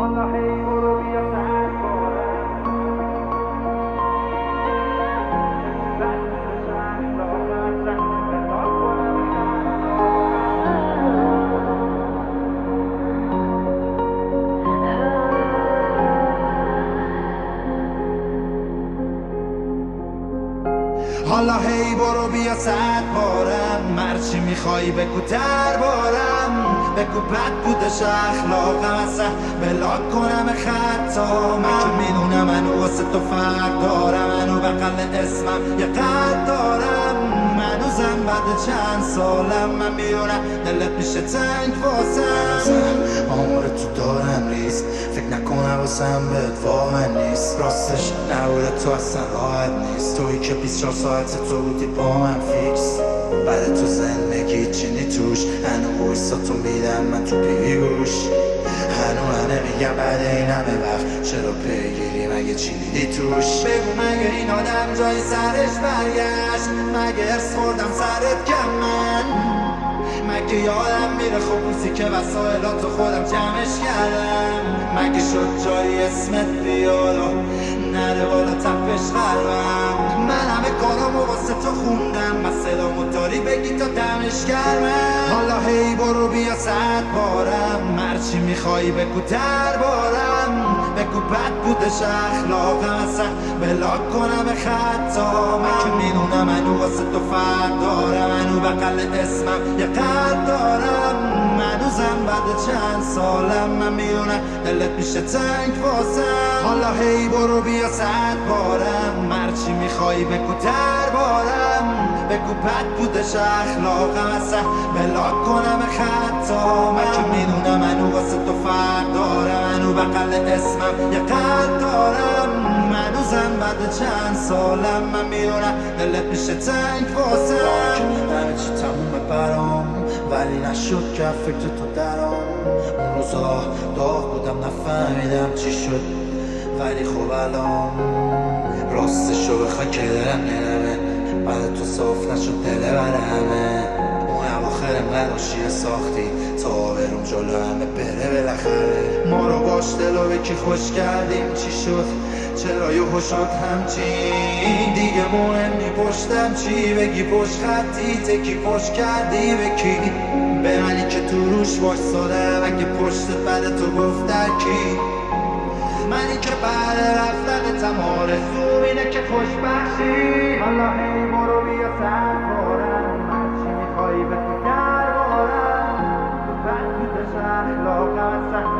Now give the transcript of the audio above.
حالا هی برو بیا سر کنم بس شهر دارم بتا کنم حالا هی برو بیا 100 بارم مرچی میخوای بگو دربارم بگو بد بودش اخلاقم اصلا بلاک کنم خطا من میدونم منو واسه تو فرق دارم منو بغل اسمم یه قد دارم منوزم بعد چند سالم من میدونم دلت میشه تنگ واسم آمار تو دارم ریست فکر نکنم واسم بهت واقع نیست راستش نبوده تو اصلا راحت نیست تویی که 24 ساعت تو بودی با من فیکس بعد تو زندگی چینی توش هنو ویسا تو میدم من تو پیوش هنو همه میگم بعد این همه وقت چرا پیگیری مگه چی دیدی توش بگو مگه این آدم جای سرش برگشت مگه ارس خوردم سرت کم من مگه یادم میره خب روزی که وسایلاتو خودم جمعش کردم مگه شد جایی اسمت بیاد و نره بالا تپش قلبم من همه کارامو واسه تو خوندم مسئلامو داری بگی تا دمش گرمم حالا هی برو بیا 100 بارم مرچی میخوای بگو دربارم بگو بد بودش اخلاقم اصلا بلاک کنم خطا من که میدونم منو واسه تو فرق دارم منو بغل اسمم یه قد دارم منوزم بعد چند سالم من میدونم دلت میشه تنگ واسم حالا هی برو بیا 100 بارم مرچی میخوای بگو دربارم بگو بد بودش اخلاقم اصلا بلاک کنم خطا من که میدونم منو واسه تو فرق دارم منو بغل اسمم یه قد دارم منوزم بعد چند سالم من میدونم دلت میشه تنگ واسم همه چی تمومه برام ولی نشد که فکر تو درام اون روزا داغ بودم نفهمیدم چی شد ولی خب الان راستشو بخوای که دلم نرمه بعد تو صاف نشد دل بر همه اون اواخر مداشیه ساختی تا برم جلو همه بره بالاخره ما رو باش دلو به کی خوش کردیم چی شد چرا یهو شد همچین دیگه مهم نی پشتم چی بگی پشت خطی تکی پشت کردی به کی به منی که تو روش وایسادم اگه پشت بده تو گفت کی منی که بعد رفتنتم آرزوم اینه که خوشبخشی حالا هی برو بیا 100 بارم هرچی میخوایی به تو دربارم تو بد بودش اخلاقم اصلا